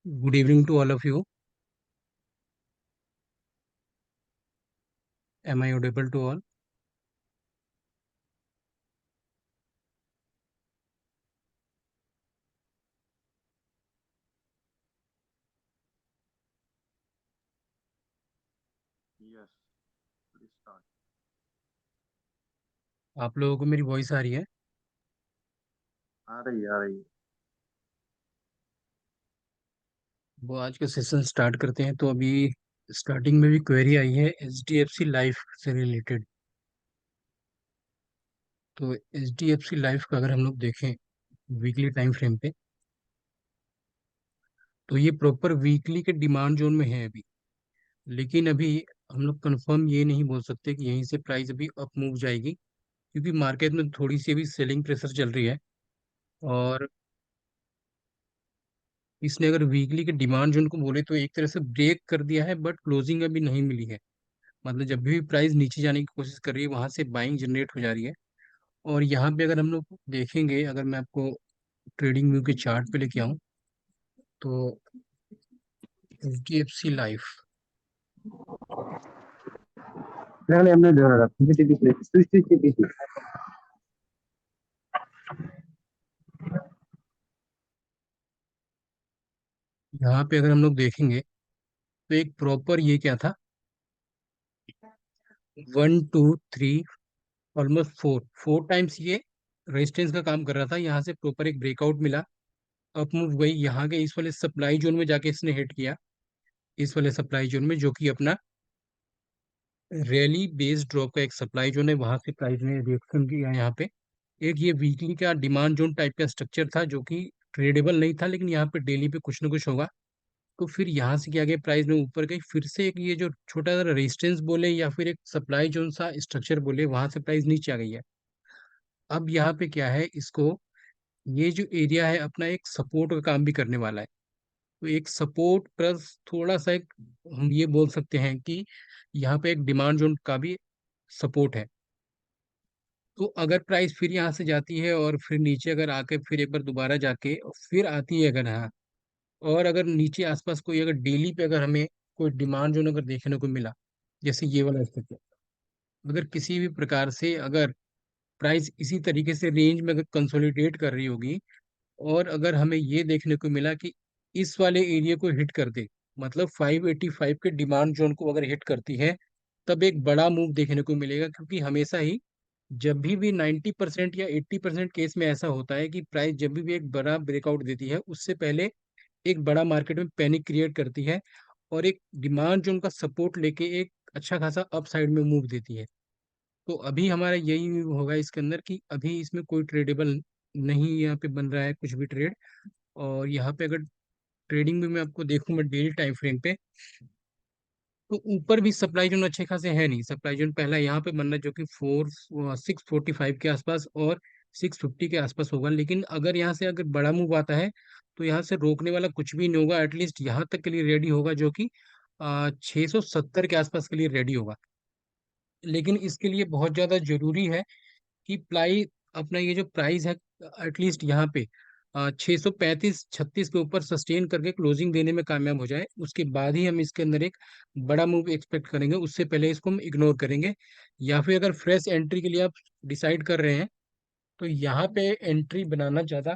Good evening to all of you. Am I audible to all? Yes, please start. आप लोगों को मेरी voice आ रही है? आ रही है, आ रही है। वो आज का सेशन स्टार्ट करते हैं। तो अभी स्टार्टिंग में भी क्वेरी आई है HDFC लाइफ से रिलेटेड। तो HDFC लाइफ का अगर हम लोग देखें वीकली टाइम फ्रेम पे, तो ये प्रॉपर वीकली के डिमांड जोन में है अभी। लेकिन अभी हम लोग कंफर्म ये नहीं बोल सकते कि यहीं से प्राइस अभी अप मूव जाएगी, क्योंकि मार्केट में थोड़ी सी अभी सेलिंग प्रेशर चल रही है। और इसने अगर वीकली के डिमांड जोन को बोले तो एक तरह से ब्रेक कर दिया है, बट क्लोजिंग अभी नहीं मिली है। मतलब जब भी प्राइस नीचे जाने की कोशिश कर रही है वहां से बाइंग जनरेट हो जा रही है। और यहाँ पे अगर हम लोग देखेंगे, अगर मैं आपको ट्रेडिंग व्यू के चार्ट पे लेके आऊँ, तो HDFC life Kailangan mo na harap. Hindi. यहाँ पे अगर हम लोग देखेंगे तो एक प्रॉपर ये क्या था, 1 2 3, ऑलमोस्ट फोर फोर टाइम्स ये रेजिस्टेंस का काम कर रहा था। यहाँ से प्रॉपर एक ब्रेकआउट मिला, अप मूव गई, यहाँ के इस वाले सप्लाई जोन में जाके इसने हिट किया। इस वाले सप्लाई जोन में, जो कि अपना रैली बेस्ड ड्रॉप का एक सप्लाई जोन है, वहां से प्राइस ने रिएक्शन किया यहाँ पे। एक ये वीकली का डिमांड जोन टाइप का स्ट्रक्चर था, जो कि ट्रेडेबल नहीं था, लेकिन यहाँ पे डेली पे कुछ ना कुछ होगा। तो फिर यहाँ से क्या गया, प्राइस में ऊपर गई, फिर से एक ये जो छोटा सा रेजिस्टेंस बोले या फिर एक सप्लाई जोन सा स्ट्रक्चर बोले, वहां से प्राइस नीचे आ गई है। अब यहाँ पे क्या है, इसको ये जो एरिया है अपना एक सपोर्ट का काम भी करने वाला है। तो एक सपोर्ट प्लस थोड़ा सा एक, हम ये बोल सकते हैं कि यहाँ पे एक डिमांड जोन का भी सपोर्ट है। तो अगर प्राइस फिर यहाँ से जाती है और फिर नीचे अगर आके फिर एक बार दोबारा जाके और फिर आती है अगर, हाँ, और अगर नीचे आसपास कोई अगर डेली पे अगर हमें कोई डिमांड जोन अगर देखने को मिला, जैसे ये वाला स्थिति, अगर किसी भी प्रकार से अगर प्राइस इसी तरीके से रेंज में अगर कंसोलिडेट कर रही होगी, और अगर हमें ये देखने को मिला कि इस वाले एरिया को हिट कर दे, मतलब 585 के डिमांड जोन को अगर हिट करती है, तब एक बड़ा मूव देखने को मिलेगा। क्योंकि हमेशा ही जब भी 90% या 80% केस में ऐसा होता है कि प्राइस जब भी एक बड़ा ब्रेकआउट देती है, उससे पहले एक बड़ा मार्केट में पैनिक क्रिएट करती है, और एक डिमांड जोन का सपोर्ट लेके एक अच्छा खासा अप साइड में मूव देती है। तो अभी हमारा यही होगा इसके अंदर कि अभी इसमें कोई ट्रेडेबल नहीं यहाँ पे बन रहा है कुछ भी ट्रेड। और यहाँ पे अगर ट्रेडिंग में मैं आपको देखूं, मैं डेली टाइम फ्रेम पे, तो ऊपर भी सप्लाई जोन अच्छे खासे है नहीं। सप्लाई जोन पहला यहाँ पे बनना है, जो कि 645 के आसपास और 650 के आसपास होगा। लेकिन अगर यहाँ से अगर बड़ा मूव आता है, तो यहाँ से रोकने वाला कुछ भी नहीं होगा। एटलीस्ट यहाँ तक के लिए रेडी होगा, जो कि 670 के आसपास के लिए रेडी होगा। लेकिन इसके लिए बहुत ज़्यादा जरूरी है कि प्लाई अपना ये जो प्राइस है, एटलीस्ट यहाँ पे 635 36 के ऊपर सस्टेन करके क्लोजिंग देने में कामयाब हो जाए, उसके बाद ही हम इसके अंदर एक बड़ा मूव एक्सपेक्ट करेंगे। उससे पहले इसको हम इग्नोर करेंगे। या फिर अगर फ्रेश एंट्री के लिए आप डिसाइड कर रहे हैं, तो यहाँ पे एंट्री बनाना ज़्यादा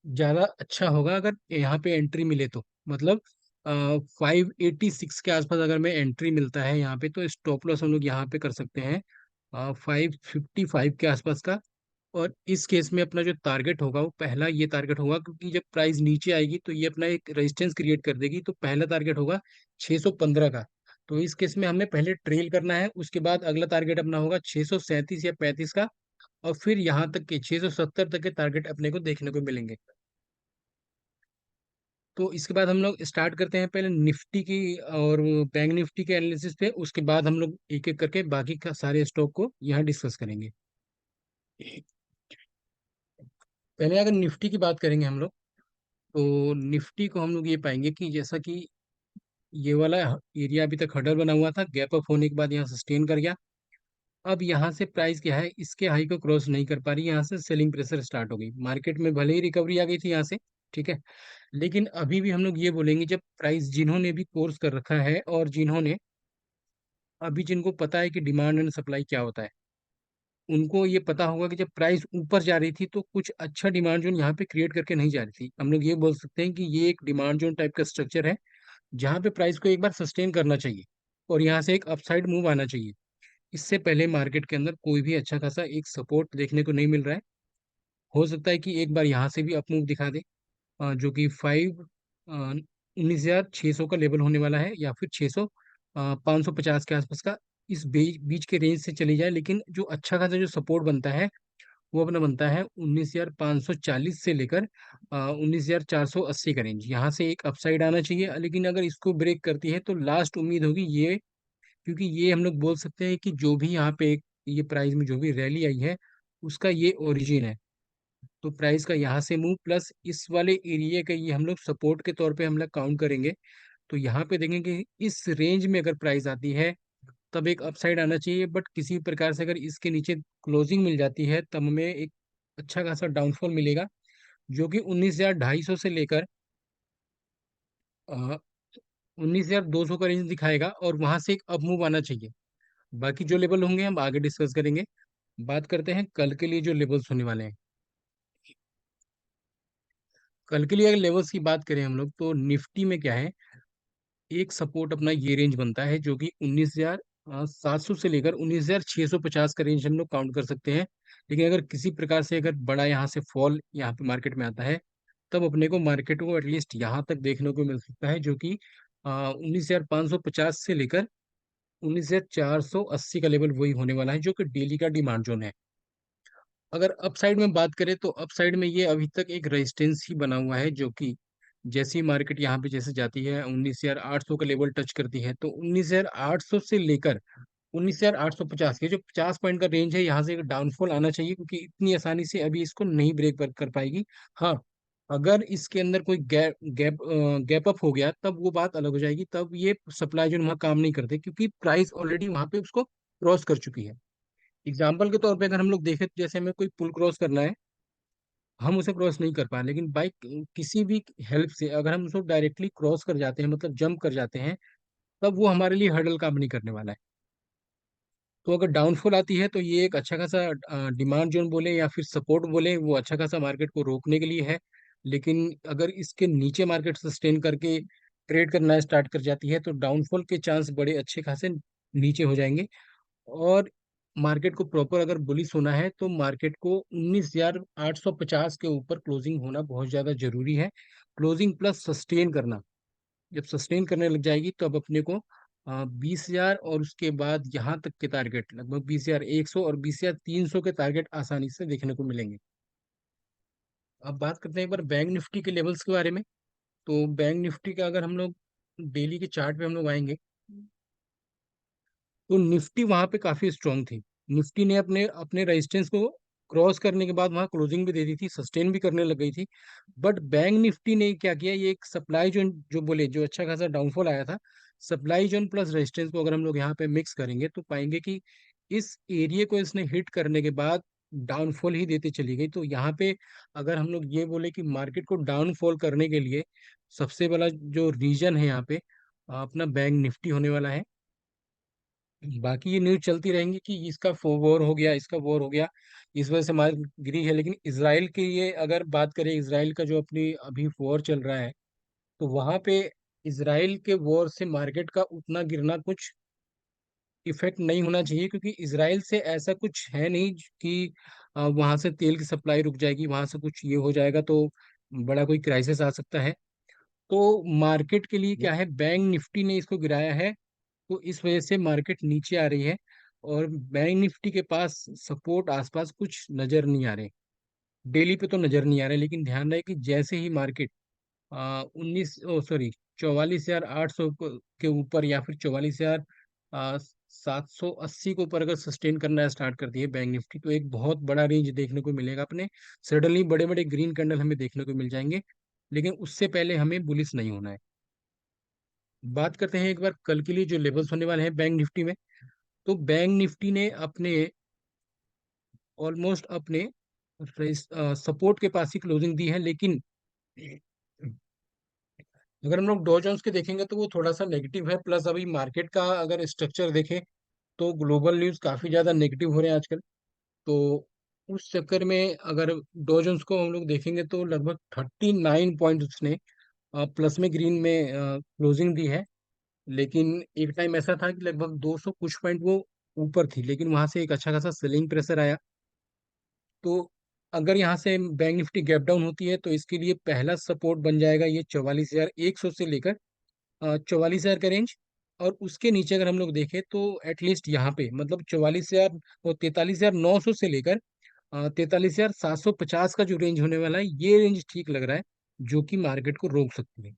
ज़्यादा अच्छा होगा। अगर यहाँ पे एंट्री मिले तो मतलब 586 के आसपास अगर मैं एंट्री मिलता है यहाँ पे, तो स्टॉप लॉस हम लोग यहाँ पे कर सकते हैं 555 के आसपास का। और इस केस में अपना जो टारगेट होगा वो पहला ये टारगेट होगा, क्योंकि जब प्राइस नीचे आएगी तो ये अपना एक रेजिस्टेंस क्रिएट कर देगी। तो पहला टारगेट होगा 615 का। तो इस केस में हमें पहले ट्रेल करना है, उसके बाद अगला टारगेट अपना होगा 637 या 35 का। और फिर यहाँ तक के 670 तक के टारगेट अपने को देखने को मिलेंगे। तो इसके बाद हम लोग स्टार्ट करते हैं पहले निफ्टी की और बैंक निफ्टी के एनालिसिस पे। उसके बाद हम लोग एक एक करके बाकी का सारे स्टॉक को यहाँ डिस्कस करेंगे। पहले अगर निफ्टी की बात करेंगे हम लोग, तो निफ्टी को हम लोग ये पाएंगे कि जैसा कि ये वाला एरिया अभी तक हडल बना हुआ था, गैप अप होने के बाद यहाँ सस्टेन कर गया। अब यहाँ से प्राइस क्या है, इसके हाई को क्रॉस नहीं कर पा रही, यहाँ से सेलिंग प्रेशर स्टार्ट हो गई। मार्केट में भले ही रिकवरी आ गई थी यहाँ से, ठीक है। लेकिन अभी भी हम लोग ये बोलेंगे, जब प्राइस जिन्होंने भी कोर्स कर रखा है और जिन्होंने अभी जिनको पता है कि डिमांड एंड सप्लाई क्या होता है, उनको ये पता होगा कि जब प्राइस ऊपर जा रही थी तो कुछ अच्छा डिमांड जोन यहाँ पे क्रिएट करके नहीं जा रही थी। हम लोग ये बोल सकते हैं कि ये एक डिमांड जोन टाइप का स्ट्रक्चर है, जहाँ पे प्राइस को एक बार सस्टेन करना चाहिए और यहाँ से एक अपसाइड मूव आना चाहिए। इससे पहले मार्केट के अंदर कोई भी अच्छा खासा एक सपोर्ट देखने को नहीं मिल रहा है। हो सकता है कि एक बार यहाँ से भी अप मूव दिखा दे, जो कि 19,600 का लेवल होने वाला है, या फिर 600 550 के आसपास का, इस बीच बीच के रेंज से चली जाए। लेकिन जो अच्छा खासा जो सपोर्ट बनता है वो अपना बनता है 19,540 से लेकर 19,480 का रेंज। यहाँ से एक अपसाइड आना चाहिए, लेकिन अगर इसको ब्रेक करती है तो लास्ट उम्मीद होगी ये, क्योंकि ये हम लोग बोल सकते हैं कि जो भी यहाँ पे ये प्राइस में जो भी रैली आई है उसका ये ओरिजिन है। तो प्राइस का यहाँ से मूव प्लस इस वाले एरिया का ये हम लोग सपोर्ट के तौर पे हम लोग काउंट करेंगे। तो यहाँ पे देखेंगे कि इस रेंज में अगर प्राइस आती है तब एक अपसाइड आना चाहिए, बट किसी प्रकार से अगर इसके नीचे क्लोजिंग मिल जाती है तब हमें एक अच्छा खासा डाउनफॉल मिलेगा, जो कि 19,250 से लेकर 19,200 का रेंज दिखाएगा, और वहां से एक अप मूव आना चाहिए। बाकी जो लेवल होंगे हम आगे डिस्कस करेंगे। बात करते हैं कल के लिए जो लेवल्स होने वाले हैं। कल के लिए अगर लेवल्स की बात करें हम लोग, तो निफ्टी में क्या है, एक सपोर्ट अपना ये रेंज बनता है जो कि 19,700 से लेकर 19,650 का रेंज हम लोग काउंट कर सकते हैं। लेकिन अगर किसी प्रकार से अगर बड़ा यहाँ से फॉल यहाँ पे मार्केट में आता है, तब अपने को मार्केट को एटलीस्ट यहाँ तक देखने को मिल सकता है, जो कि 19,550 से लेकर 19,480 का लेवल वही होने वाला है, जो कि डेली का डिमांड जोन है। अगर अपसाइड में बात करें तो अपसाइड में ये अभी तक एक रेजिस्टेंस ही बना हुआ है, जो कि जैसी मार्केट यहाँ पे जैसे जाती है 19,800 का लेवल टच करती है, तो 19,800 से लेकर 19,850 के जो 50 पॉइंट का रेंज है, यहाँ से एक डाउनफॉल आना चाहिए, क्योंकि इतनी आसानी से अभी इसको नहीं ब्रेक कर पाएगी। हाँ, अगर इसके अंदर कोई गैप अप हो गया तब वो बात अलग हो जाएगी, तब ये सप्लाई जोन वहाँ काम नहीं करते, क्योंकि प्राइस ऑलरेडी वहाँ पे उसको क्रॉस कर चुकी है। एग्जाम्पल के तौर पे अगर हम लोग देखें, तो जैसे हमें कोई पुल क्रॉस करना है, हम उसे क्रॉस नहीं कर पाए, लेकिन बाइक किसी भी हेल्प से अगर हम उसको डायरेक्टली क्रॉस कर जाते हैं, मतलब जंप कर जाते हैं, तब वो हमारे लिए हर्डल काम नहीं करने वाला है। तो अगर डाउनफॉल आती है तो ये एक अच्छा खासा डिमांड जोन बोले या फिर सपोर्ट बोले, वो अच्छा खासा मार्केट को रोकने के लिए है। लेकिन अगर इसके नीचे मार्केट सस्टेन करके ट्रेड करना स्टार्ट कर जाती है, तो डाउनफॉल के चांस बड़े अच्छे खासे नीचे हो जाएंगे। और मार्केट को प्रॉपर अगर बुलिश होना है तो मार्केट को 19,850 के ऊपर क्लोजिंग होना बहुत ज़्यादा जरूरी है। क्लोजिंग प्लस सस्टेन करना, जब सस्टेन करने लग जाएगी तो अब अपने को 20,000 और उसके बाद यहाँ तक के टारगेट, लगभग 20,100 और 20,300 के टारगेट आसानी से देखने को मिलेंगे। अब बात करते हैं एक बार बैंक निफ्टी के लेवल्स के बारे में। तो बैंक निफ्टी का अगर हम लोग डेली के चार्ट पे हम लोग आएंगे, तो निफ्टी वहां पे काफी स्ट्रांग थी। निफ्टी ने अपने अपने रेजिस्टेंस को क्रॉस करने के बाद वहां क्लोजिंग भी दे दी थी, सस्टेन भी करने लग गई थी। बट बैंक निफ्टी ने क्या किया, ये एक सप्लाई जोन जो बोले जो अच्छा खासा डाउनफॉल आया था, सप्लाई जोन प्लस रेजिस्टेंस को अगर हम लोग यहाँ पे मिक्स करेंगे तो पाएंगे कि इस एरिया को इसने हिट करने के बाद डाउनफॉल ही देते चली गई। तो यहाँ पे अगर हम लोग ये बोले कि मार्केट को डाउनफॉल करने के लिए सबसे बड़ा जो रीजन है यहाँ पे अपना बैंक निफ्टी होने वाला है। बाकी ये न्यूज चलती रहेंगी कि इसका वॉर हो गया, इसका वॉर हो गया, इस वजह से मार्केट गिरी है। लेकिन इसराइल की ये अगर बात करें, इसराइल का जो अपनी अभी वॉर चल रहा है, तो वहां पे इसराइल के वॉर से मार्केट का उतना गिरना कुछ इफेक्ट नहीं होना चाहिए, क्योंकि इसराइल से ऐसा कुछ है नहीं कि वहां से तेल की सप्लाई रुक जाएगी, वहां से कुछ ये हो जाएगा तो बड़ा कोई क्राइसिस आ सकता है। तो मार्केट के लिए क्या है, बैंक निफ्टी ने इसको गिराया है, तो इस वजह से मार्केट नीचे आ रही है। और बैंक निफ्टी के पास सपोर्ट आसपास कुछ नजर नहीं आ रहे, डेली पे तो नजर नहीं आ रहे। लेकिन ध्यान रहे कि जैसे ही मार्केट 44,800 के ऊपर या फिर 44,780 के ऊपर अगर सस्टेन करना स्टार्ट करती है बैंक निफ्टी, तो एक बहुत बड़ा रेंज देखने को मिलेगा अपने। सडनली बड़े बड़े ग्रीन कैंडल हमें देखने को मिल जाएंगे, लेकिन उससे पहले हमें बुलिश नहीं होना है। बात करते हैं एक बार कल के लिए जो लेवल्स होने वाले हैं बैंक निफ्टी में। तो बैंक निफ्टी ने अपने ऑलमोस्ट अपने सपोर्ट के पास ही क्लोजिंग दी है, लेकिन अगर हम लोग डॉ जोन्स के देखेंगे तो वो थोड़ा सा नेगेटिव है, प्लस अभी मार्केट का अगर स्ट्रक्चर देखें तो ग्लोबल न्यूज़ काफ़ी ज़्यादा नेगेटिव हो रहे हैं आजकल। तो उस चक्कर में अगर डॉ जोन्स को हम लोग देखेंगे तो लगभग 39 पॉइंट उसने प्लस में, ग्रीन में क्लोजिंग दी है। लेकिन एक टाइम ऐसा था कि लगभग 200 कुछ पॉइंट वो ऊपर थी, लेकिन वहां से एक अच्छा खासा सेलिंग प्रेशर आया। तो अगर यहाँ से बैंक निफ्टी गैप डाउन होती है तो इसके लिए पहला सपोर्ट बन जाएगा ये 44,100 से लेकर 44,000 का रेंज। और उसके नीचे अगर हम लोग देखें तो एटलीस्ट यहाँ पे मतलब 44,000 और 43,900 से लेकर 43,750 का जो रेंज होने वाला है, ये रेंज ठीक लग रहा है, जो कि मार्केट को रोक सकती है।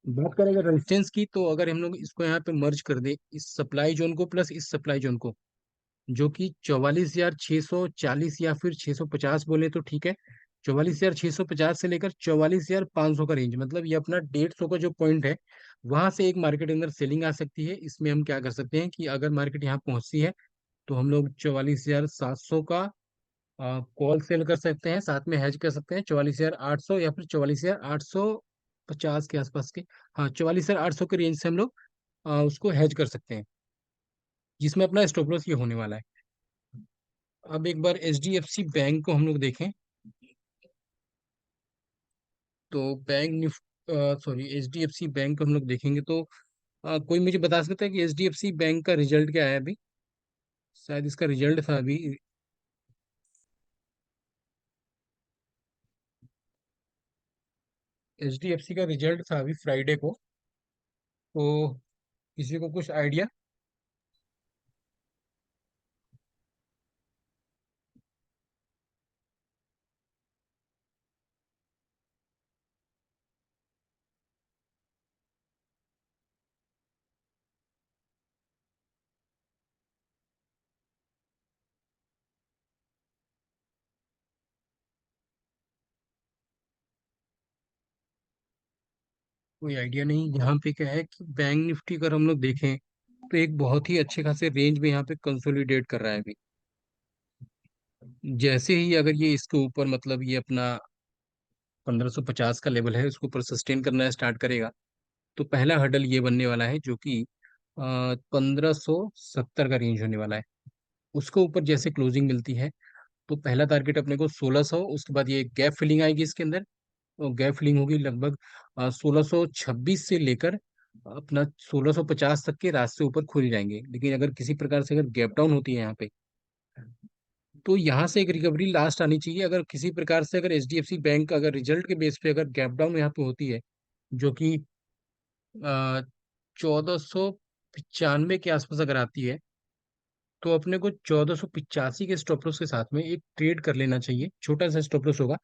बात करें अगर रेजिस्टेंस की, तो अगर हम लोग इसको यहाँ पे मर्ज कर दे, इस सप्लाई जोन को प्लस इस सप्लाई जोन को, जो कि 44,640 या फिर 650 बोले तो ठीक है, 44,650 से लेकर 44,500 का रेंज, मतलब ये अपना 150 का जो पॉइंट है, वहां से एक मार्केट के अंदर सेलिंग आ सकती है। इसमें हम क्या कर सकते हैं कि अगर मार्केट यहाँ पहुंचती है तो हम लोग 44,700 का कॉल सेल कर सकते हैं, साथ में हेज कर सकते हैं 44,800 या फिर 44,850 के आसपास के। हाँ, 44,800 के रेंज से हम लोग उसको हेज कर सकते हैं, जिसमें अपना स्टॉप लॉस ये होने वाला है। अब एक बार H D F C bank को हम लोग देखें तो bank Nifty sorry H D F C bank को हम लोग देखेंगे तो कोई मुझे बता सकता है कि H D F C bank का रिजल्ट क्या है अभी? शायद इसका रिजल्ट था अभी। एच डी एफ सी का रिजल्ट था अभी फ्राइडे को। तो किसी को कुछ आइडिया? कोई आइडिया नहीं। यहाँ पे क्या है कि बैंक निफ्टी अगर हम लोग देखें तो एक बहुत ही अच्छे खासे रेंज में यहाँ पे कंसोलिडेट कर रहा है अभी। जैसे ही अगर ये इसके ऊपर मतलब ये अपना 1550 का लेवल है, उसके ऊपर सस्टेन करना स्टार्ट करेगा, तो पहला हर्डल ये बनने वाला है, जो कि 1570 का रेंज होने वाला है। उसके ऊपर जैसे क्लोजिंग मिलती है तो पहला टारगेट अपने को 1600, उसके बाद ये गैप फिलिंग आएगी इसके अंदर, और गैप फिलिंग होगी लगभग 1626 से लेकर अपना 1650 तक के रास्ते ऊपर खुल जाएंगे। लेकिन अगर किसी प्रकार से अगर गैप डाउन होती है यहाँ पे, तो यहाँ से एक रिकवरी लास्ट आनी चाहिए। अगर किसी प्रकार से अगर H D F C bank अगर रिजल्ट के बेस पे अगर गैप डाउन यहाँ पे होती है, जो कि 1495 के आसपास अगर आती है, तो अपने को 1485 के स्टॉप लॉस के साथ में एक ट्रेड कर लेना चाहिए। छोटा सा स्टॉप लॉस होगा,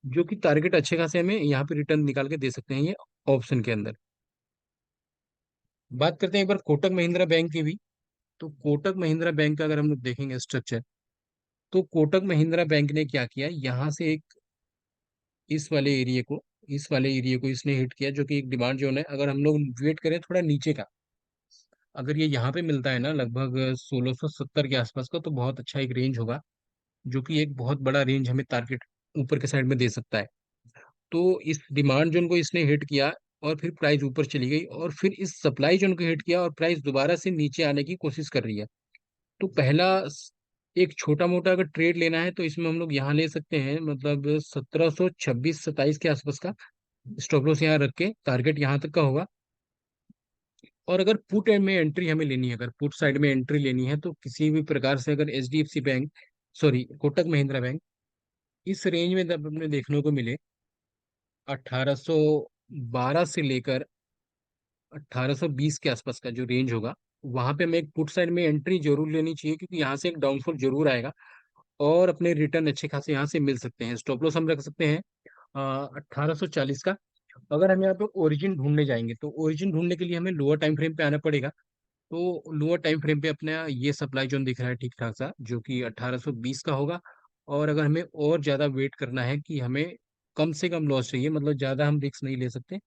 जो कि टारगेट अच्छे खासे हमें यहाँ पे रिटर्न निकाल के दे सकते हैं ये ऑप्शन के अंदर। बात करते हैं एक बार कोटक महिंद्रा बैंक की भी। तो कोटक महिंद्रा बैंक का अगर हम लोग देखेंगे स्ट्रक्चर, तो कोटक महिंद्रा बैंक ने क्या किया, यहाँ से एक इस वाले एरिया को इसने हिट किया, जो कि एक डिमांड जोन है। अगर हम लोग वेट करें थोड़ा नीचे का, अगर ये यहाँ पे मिलता है ना लगभग 1670 के आसपास का, तो बहुत अच्छा एक रेंज होगा, जो कि एक बहुत बड़ा रेंज हमें टारगेट ऊपर के साइड में दे सकता है। तो इस डिमांड जोन को इसने हिट किया और फिर प्राइस ऊपर चली गई, और फिर इस सप्लाई जोन को हिट किया और प्राइस दोबारा से नीचे आने की कोशिश कर रही है। तो एक छोटा मोटा अगर ट्रेड लेना है तो इसमें हम लोग यहाँ ले सकते हैं, मतलब 1726-27 के आसपास का स्टॉप लॉस यहाँ रख के टारगेट यहाँ तक का होगा। और अगर पुट एंड में एंट्री हमें लेनी है, अगर पुट साइड में एंट्री लेनी है, तो किसी भी प्रकार से अगर H D F C bank, sorry Kotak Mahindra bank, इस रेंज में जब अपने देखने को मिले 1812 से लेकर 1820 के आसपास का जो रेंज होगा, वहां पे हमें एक पुट साइड में एंट्री जरूर लेनी चाहिए, क्योंकि यहाँ से एक डाउनफॉल जरूर आएगा और अपने रिटर्न अच्छे खासे यहाँ से मिल सकते हैं। स्टॉप लॉस हम रख सकते हैं 1840 का। अगर हम यहाँ पे ओरिजिन ढूंढने जाएंगे तो ओरिजिन ढूंढने के लिए हमें लोअर टाइम फ्रेम पे आना पड़ेगा। तो लोअर टाइम फ्रेम पे अपना ये सप्लाई जोन दिख रहा है ठीक ठाक सा, जो कि 1820 का होगा। और अगर हमें और ज़्यादा वेट करना है कि हमें कम से कम लॉस चाहिए, मतलब ज़्यादा हम रिस्क नहीं ले सकते,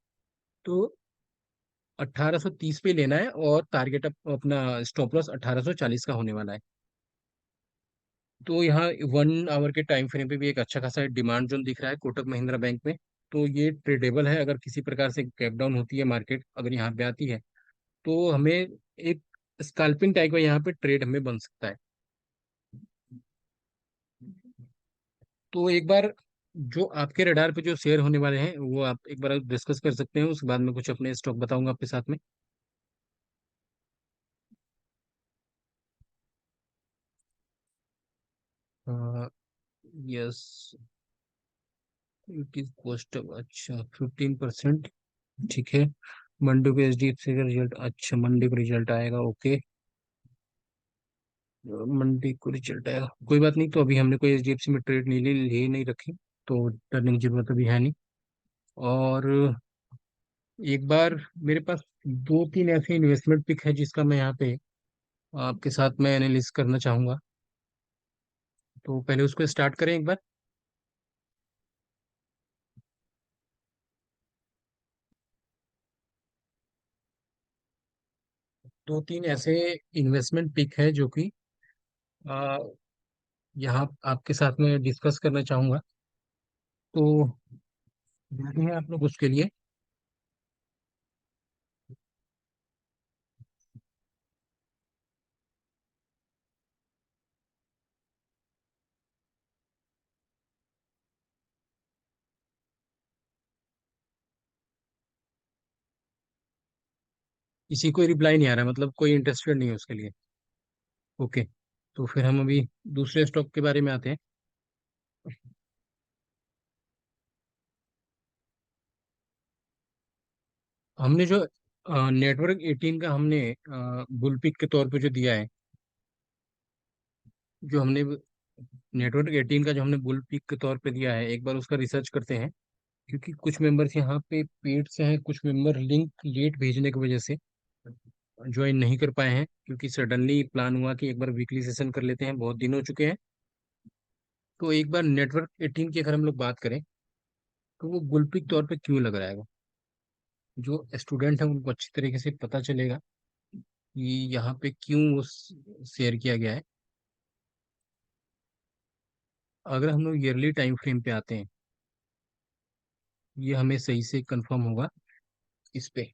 तो 1830 पे लेना है, और टारगेट अपना स्टॉप लॉस 1840 का होने वाला है। तो यहाँ 1 आवर के टाइम फ्रेम पे भी एक अच्छा खासा डिमांड जोन दिख रहा है कोटक महिंद्रा बैंक में। तो ये ट्रेडेबल है। अगर किसी प्रकार से गैप डाउन होती है मार्केट, अगर यहाँ पे आती है, तो हमें एक स्कैल्पिंग टाइप का यहाँ पे ट्रेड हमें बन सकता है। तो एक बार जो आपके रडार पे जो शेयर होने वाले हैं वो आप एक बार डिस्कस कर सकते हैं, उसके बाद में कुछ अपने स्टॉक बताऊंगा आपके साथ में। यस, इट इज कॉस्ट, अच्छा 15%। ठीक है, मंडे को एचडीएफसी का रिजल्ट, अच्छा मंडे को रिजल्ट आएगा, ओके। मंडे को रिजल्ट आएगा, कोई बात नहीं। तो अभी हमने कोई एचडीएफसी में ट्रेड नहीं ले नहीं रखी, तो डरने की जरूरत अभी है नहीं। और एक बार मेरे पास दो तीन ऐसे इन्वेस्टमेंट पिक है जिसका मैं यहाँ पे आपके साथ में एनालिसिस करना चाहूंगा। तो पहले उसको स्टार्ट करें एक बार। दो तीन ऐसे इन्वेस्टमेंट पिक है जो कि आ, यहाँ आपके साथ में डिस्कस करना चाहूंगा। तो रेडी हैं आप लोग उसके लिए? किसी को रिप्लाई नहीं आ रहा, मतलब कोई इंटरेस्टेड नहीं है उसके लिए? ओके, तो फिर हम अभी दूसरे स्टॉक के बारे में आते हैं। हमने जो नेटवर्क 18 का हमने बुल पिक के तौर पे जो दिया है, जो हमने नेटवर्क 18 का जो हमने बुल पिक के तौर पे दिया है, एक बार उसका रिसर्च करते हैं। क्योंकि कुछ मेंबर्स यहाँ पे पेड से हैं, कुछ मेंबर लिंक लेट भेजने की वजह से ज्वाइन नहीं कर पाए हैं, क्योंकि सडनली प्लान हुआ कि एक बार वीकली सेशन कर लेते हैं, बहुत दिन हो चुके हैं। तो एक बार नेटवर्क 18 की अगर हम लोग बात करें, तो वो गुलपिक तौर पे क्यों लग रहा है, जो स्टूडेंट है उनको अच्छी तरीके से पता चलेगा कि यहाँ पे क्यों वो शेयर किया गया है। अगर हम लोग ईयरली टाइम फ्रेम पे आते हैं, ये हमें सही से कंफर्म होगा इस पे।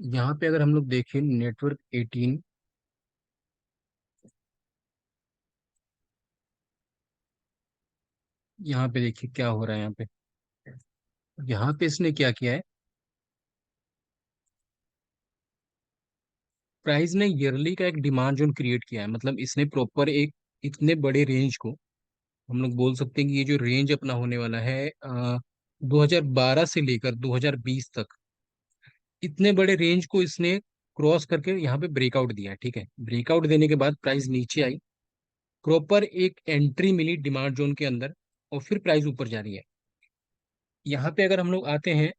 यहाँ पे अगर हम लोग देखें नेटवर्क 18, यहाँ पे देखिए क्या हो रहा है। यहाँ पे, यहाँ पे इसने क्या किया है, प्राइस ने ईयरली का एक डिमांड जोन क्रिएट किया है। मतलब इसने प्रॉपर एक इतने बड़े रेंज को, हम लोग बोल सकते हैं कि ये जो रेंज अपना होने वाला है 2012 से लेकर 2020 तक, इतने बड़े रेंज को इसने क्रॉस करके यहाँ पे ब्रेकआउट दिया है। ठीक है, ब्रेकआउट देने के बाद प्राइस नीचे आई, प्रॉपर एक एंट्री मिली डिमांड जोन के अंदर, और फिर प्राइस ऊपर जा रही है। यहाँ पे अगर हम लोग आते हैं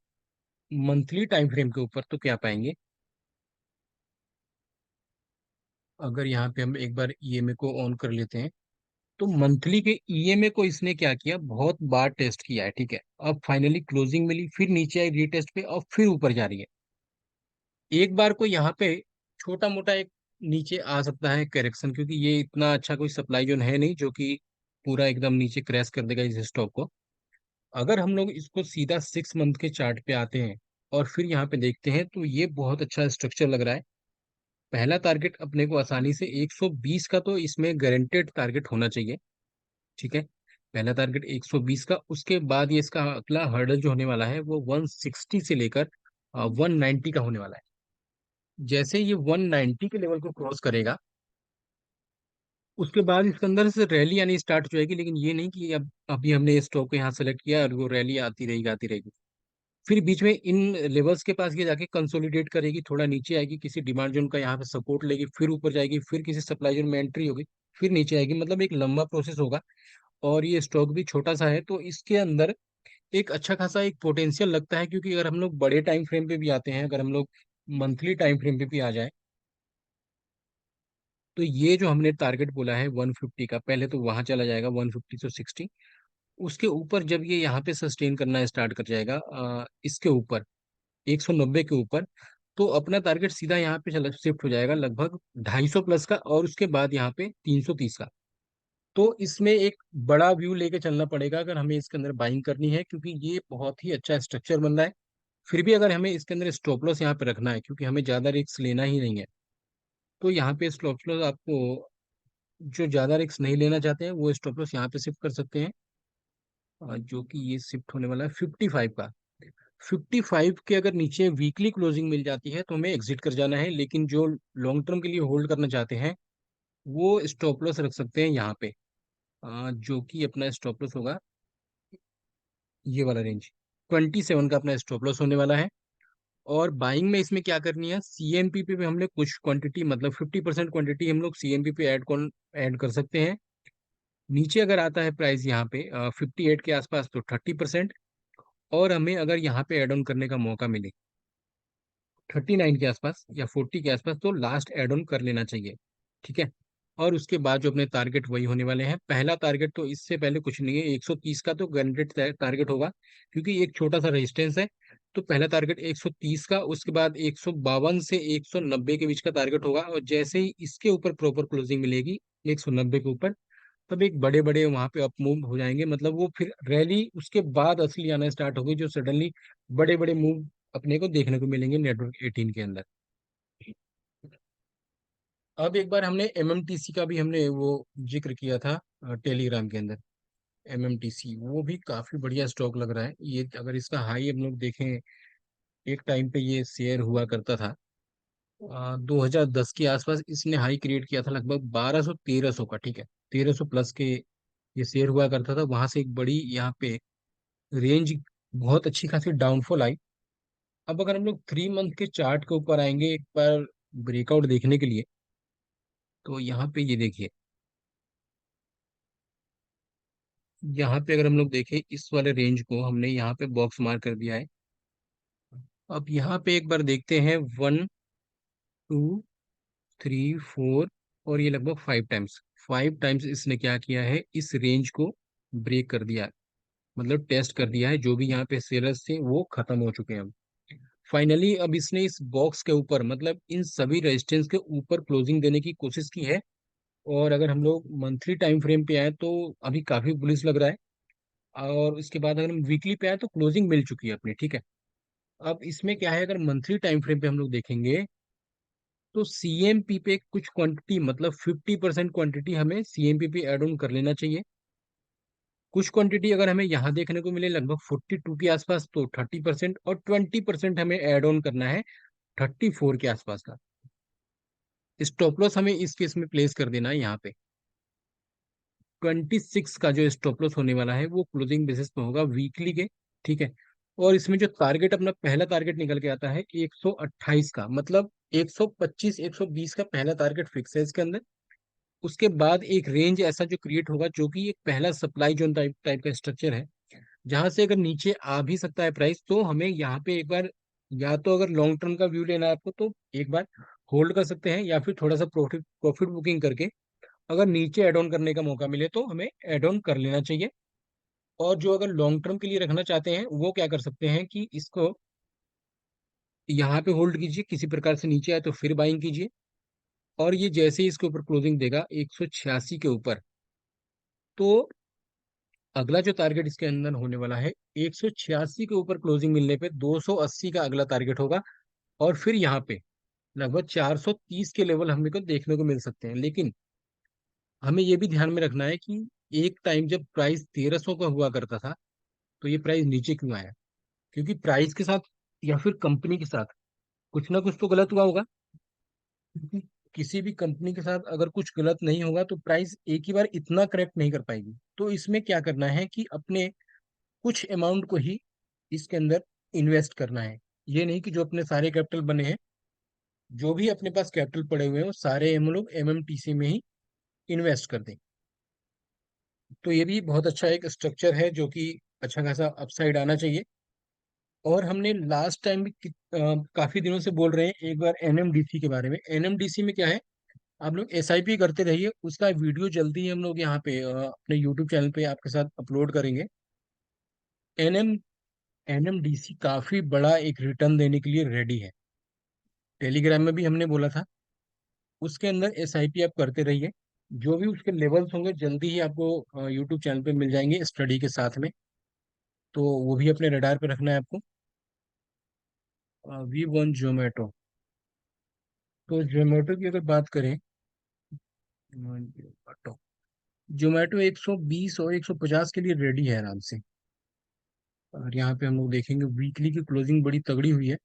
मंथली टाइम फ्रेम के ऊपर, तो क्या पाएंगे? अगर यहाँ पे हम एक बार ईएमए को ऑन कर लेते हैं, तो मंथली के ईएमए को इसने क्या किया, बहुत बार टेस्ट किया है। ठीक है, अब फाइनली क्लोजिंग मिली, फिर नीचे आई रीटेस्ट पे, और फिर ऊपर जा रही है। एक बार को यहाँ पे छोटा मोटा एक नीचे आ सकता है करेक्शन, क्योंकि ये इतना अच्छा कोई सप्लाई जोन है नहीं जो कि पूरा एकदम नीचे क्रैश कर देगा इस स्टॉक को। अगर हम लोग इसको सीधा 6 मंथ के चार्ट पे आते हैं और फिर यहाँ पे देखते हैं, तो ये बहुत अच्छा स्ट्रक्चर लग रहा है। पहला टारगेट अपने को आसानी से 120 का तो इसमें गारंटेड टारगेट होना चाहिए। ठीक है, पहला टारगेट 120 का, उसके बाद ये इसका अगला हर्डल जो होने वाला है वो 160 से लेकर 190 का होने वाला है। जैसे ये 190 के लेवल को क्रॉस करेगा, उसके बाद इसके अंदर से रैली आनी स्टार्ट हो जाएगी। लेकिन ये नहीं कि अब अभी हमने ये स्टॉक को यहाँ सेलेक्ट किया और वो रैली आती रहेगी। फिर बीच में इन लेवल्स के पास ये जाके कंसोलिडेट करेगी, थोड़ा नीचे आएगी, किसी डिमांड जोन का यहाँ पे सपोर्ट लेगी, फिर ऊपर जाएगी, फिर किसी सप्लाई जोन में एंट्री होगी, फिर नीचे आएगी। मतलब एक लंबा प्रोसेस होगा। और ये स्टॉक भी छोटा सा है, तो इसके अंदर एक अच्छा खासा एक पोटेंशियल लगता है। क्योंकि अगर हम लोग बड़े टाइम फ्रेम पे भी आते हैं, अगर हम लोग मंथली टाइम फ्रेम पे भी आ जाए, तो ये जो हमने टारगेट बोला है 150 का, पहले तो वहां चला जाएगा 150 से 60। उसके ऊपर जब ये यहाँ पे सस्टेन करना स्टार्ट कर जाएगा इसके ऊपर 190 के ऊपर, तो अपना टारगेट सीधा यहाँ पे चला शिफ्ट हो जाएगा लगभग 250 प्लस का, और उसके बाद यहाँ पे 330 का। तो इसमें एक बड़ा व्यू लेके चलना पड़ेगा अगर हमें इसके अंदर बाइंग करनी है, क्योंकि ये बहुत ही अच्छा स्ट्रक्चर बन रहा है। फिर भी अगर हमें इसके अंदर स्टॉप लॉस यहाँ पे रखना है, क्योंकि हमें ज़्यादा रिस्क लेना ही नहीं है, तो यहाँ पे स्टॉप लॉस आपको, जो ज़्यादा रिस्क नहीं लेना चाहते हैं वो स्टॉप लॉस यहाँ पे शिफ्ट कर सकते हैं। जो कि ये शिफ्ट होने वाला है 55 का। 55 के अगर नीचे वीकली क्लोजिंग मिल जाती है तो हमें एग्जिट कर जाना है, लेकिन जो लॉन्ग टर्म के लिए होल्ड करना चाहते हैं वो स्टॉप लॉस रख सकते हैं यहाँ पे। जो कि अपना स्टॉप लॉस होगा ये वाला रेंज, 27 का अपना स्टॉप लॉस होने वाला है। और बाइंग में इसमें क्या करनी है, सीएमपी पे भी हम लोग कुछ क्वांटिटी, मतलब 50% क्वांटिटी हम लोग सीएमपी पे ऐड कर सकते हैं। नीचे अगर आता है प्राइस यहाँ पे 58 के आसपास तो 30%। और हमें अगर यहाँ पे ऐड ऑन करने का मौका मिले 39 के आसपास या 40 के आसपास, तो लास्ट एड ऑन कर लेना चाहिए। ठीक है। और उसके बाद जो अपने टारगेट वही होने वाले हैं। पहला टारगेट तो इससे पहले कुछ नहीं है, 130 का तो गारंटेड टारगेट होगा, क्योंकि एक छोटा सा रेजिस्टेंस है। तो पहला टारगेट 130 का, उसके बाद 152 से 190 के बीच का टारगेट होगा। और जैसे ही इसके ऊपर प्रॉपर क्लोजिंग मिलेगी 190 के ऊपर, तब एक बड़े बड़े वहां पे अप मूव हो जाएंगे, मतलब वो फिर रैली उसके बाद असली आना स्टार्ट होगी, जो सडनली बड़े बड़े मूव अपने को देखने को मिलेंगे नेटवर्क 18 के अंदर। अब एक बार हमने एमएमटीसी का भी हमने वो जिक्र किया था टेलीग्राम के अंदर। एमएमटीसी वो भी काफी बढ़िया स्टॉक लग रहा है ये, अगर इसका हाई हम लोग देखें, एक टाइम पे ये शेयर हुआ करता था 2010 के आसपास इसने हाई क्रिएट किया था, लगभग 1200 1300 का। ठीक है, 1300 प्लस के ये शेयर हुआ करता था। वहां से एक बड़ी यहाँ पे रेंज, बहुत अच्छी खासी डाउनफॉल आई। अब अगर हम लोग 3 मंथ के चार्ट के ऊपर आएंगे एक बार ब्रेकआउट देखने के लिए, तो यहाँ पे ये देखिए, यहाँ पे अगर हम लोग देखें इस वाले रेंज को हमने यहाँ पे बॉक्स मार्क कर दिया है। अब यहाँ पे एक बार देखते हैं, 1 2 3 4, और ये लगभग 5 टाइम्स, 5 टाइम्स इसने क्या किया है, इस रेंज को ब्रेक कर दिया है, मतलब टेस्ट कर दिया है। जो भी यहाँ पे सेलर्स थे वो खत्म हो चुके हैं अब फाइनली। अब इसने इस बॉक्स के ऊपर, मतलब इन सभी रेजिस्टेंस के ऊपर क्लोजिंग देने की कोशिश की है। और अगर हम लोग मंथली टाइम फ्रेम पे आए तो अभी काफी बुलिश लग रहा है। और उसके बाद अगर हम वीकली पे आए तो क्लोजिंग मिल चुकी है अपनी। ठीक है। अब इसमें क्या है, अगर मंथली टाइम फ्रेम पे हम लोग देखेंगे तो सीएमपी पे कुछ क्वांटिटी, मतलब 50% क्वांटिटी हमें सीएमपी पे ऐड ऑन कर लेना चाहिए। कुछ क्वांटिटी अगर हमें यहाँ देखने को मिले लगभग 42 के आसपास तो 30%, और 20% हमें ऐड ऑन करना है 34 के आसपास का। स्टॉप लॉस हमें इस केस में प्लेस कर देना है यहाँ पे 26 का। जो स्टॉप लॉस होने वाला है वो क्लोजिंग बेसिस पे होगा वीकली के। ठीक है। और इसमें जो टारगेट, अपना पहला टारगेट निकल के आता है 128 का, मतलब 125 120 का पहला टारगेट फिक्स है इसके अंदर। उसके बाद एक रेंज ऐसा जो क्रिएट होगा, जो कि एक पहला सप्लाई जोन टाइप टाइप का स्ट्रक्चर है, जहां से अगर नीचे आ भी सकता है प्राइस, तो हमें यहाँ पे एक बार, या तो अगर लॉन्ग टर्म का व्यू लेना है आपको तो एक बार होल्ड कर सकते हैं, या फिर थोड़ा सा प्रॉफिट प्रॉफिट बुकिंग करके अगर नीचे एड ऑन करने का मौका मिले तो हमें एड ऑन कर लेना चाहिए। और जो अगर लॉन्ग टर्म के लिए रखना चाहते हैं वो क्या कर सकते हैं कि इसको यहाँ पे होल्ड कीजिए, किसी प्रकार से नीचे आए तो फिर बाइंग कीजिए। और ये जैसे ही इसके ऊपर क्लोजिंग देगा 186 के ऊपर, तो अगला जो टारगेट इसके अंदर होने वाला है 186 के ऊपर क्लोजिंग मिलने पे 280 का अगला टारगेट होगा। और फिर यहाँ पे लगभग 430 के लेवल हमें को देखने को मिल सकते हैं। लेकिन हमें ये भी ध्यान में रखना है कि एक टाइम जब प्राइस 1300 का हुआ करता था तो ये प्राइस नीचे क्यों आया, क्योंकि प्राइस के साथ या फिर कंपनी के साथ कुछ ना कुछ तो गलत हुआ होगा। क्योंकि किसी भी कंपनी के साथ अगर कुछ गलत नहीं होगा तो प्राइस एक ही बार इतना करेक्ट नहीं कर पाएगी। तो इसमें क्या करना है कि अपने कुछ अमाउंट को ही इसके अंदर इन्वेस्ट करना है। ये नहीं कि जो अपने सारे कैपिटल बने हैं, जो भी अपने पास कैपिटल पड़े हुए हैं वो सारे हम लोग एमएमटीसी में ही इन्वेस्ट कर दें। तो ये भी बहुत अच्छा एक स्ट्रक्चर है जो कि अच्छा खासा अपसाइड आना चाहिए। और हमने लास्ट टाइम भी काफी दिनों से बोल रहे हैं एक बार एनएमडीसी के बारे में। एनएमडीसी में क्या है, आप लोग एसआईपी करते रहिए, उसका वीडियो जल्दी ही हम लोग यहाँ पे अपने यूट्यूब चैनल पे आपके साथ अपलोड करेंगे। एनएम एनएमडीसी काफी बड़ा एक रिटर्न देने के लिए रेडी है। टेलीग्राम में भी हमने बोला था, उसके अंदर एसआईपी आप करते रहिए। जो भी उसके लेवल्स होंगे जल्दी ही आपको यूट्यूब चैनल पे मिल जाएंगे स्टडी के साथ में। तो वो भी अपने रडार पे रखना है आपको। V1 जोमेटो। तो जोमेटो की अगर बात करें, जोमेटो जोमेटो 120 और 150 के लिए रेडी है आराम से। और यहाँ पे हम लोग देखेंगे वीकली की क्लोजिंग बड़ी तगड़ी हुई है।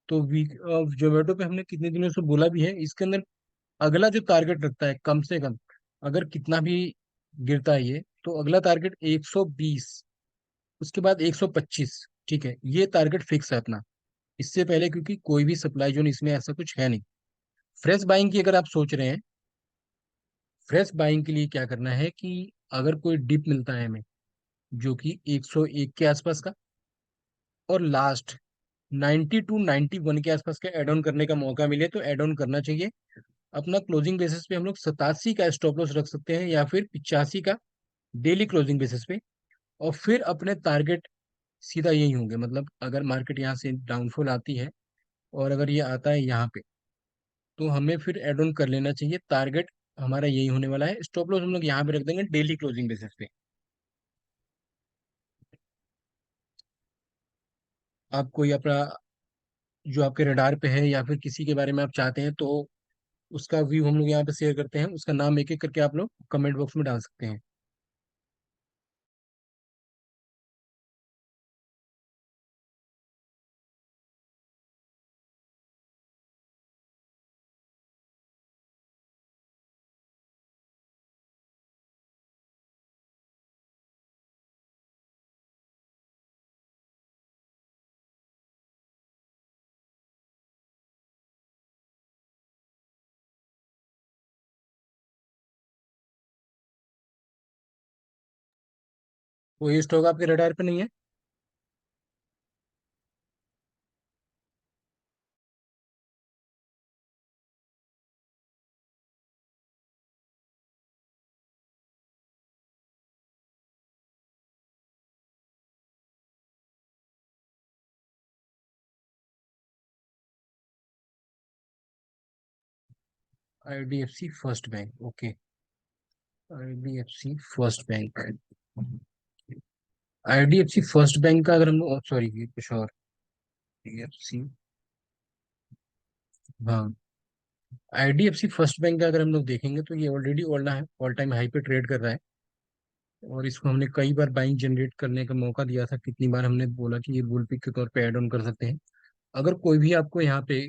तो वीक जोमेटो पे हमने कितने दिनों से बोला भी है, इसके अंदर अगला जो टारगेट रखता है कम से कम, अगर कितना भी गिरता है ये, तो अगला टारगेट 120, उसके बाद 125। ठीक है, ये टारगेट फिक्स है अपना। इससे पहले क्योंकि कोई भी सप्लाई जोन इसमें ऐसा कुछ है नहीं। फ्रेश बाइंग की अगर आप सोच रहे हैं, फ्रेश बाइंग के लिए क्या करना है कि अगर कोई डिप मिलता है हमें जो कि 101 के आसपास का, और लास्ट 90 टू 91 के आसपास का एड ऑन करने का मौका मिले तो एड ऑन करना चाहिए। अपना क्लोजिंग बेसिस पे हम लोग 87 का स्टॉप लॉस रख सकते हैं या फिर 85 का डेली क्लोजिंग बेसिस पे। और फिर अपने टारगेट सीधा यही होंगे, मतलब अगर मार्केट यहाँ से डाउनफॉल आती है और अगर ये आता है यहाँ पे, तो हमें फिर एड ऑन कर लेना चाहिए। टारगेट हमारा यही होने वाला है। स्टॉप लॉस हम लोग यहाँ पे रख देंगे डेली क्लोजिंग बेसिस पे। आप कोई अपना जो आपके रडार पे है या फिर किसी के बारे में आप चाहते हैं तो उसका व्यू हम लोग यहाँ पे शेयर करते हैं, उसका नाम एक एक करके आप लोग कमेंट बॉक्स में डाल सकते हैं। तो ये स्टॉक आपके रडार पे नहीं है? IDFC first bank, okay. IDFC first bank. IDFC first bank का अगर हम, सॉरी ये कुछ और, IDFC, हाँ, IDFC फर्स्ट बैंक का अगर हम लोग देखेंगे तो ये ऑलरेडी ऑल टाइम हाई पे ट्रेड कर रहा है। और इसको हमने कई बार बाइंग जनरेट करने का मौका दिया था, कितनी बार हमने बोला कि ये बुल पिक के तौर पे ऐड ऑन कर सकते हैं। अगर कोई भी आपको यहाँ पे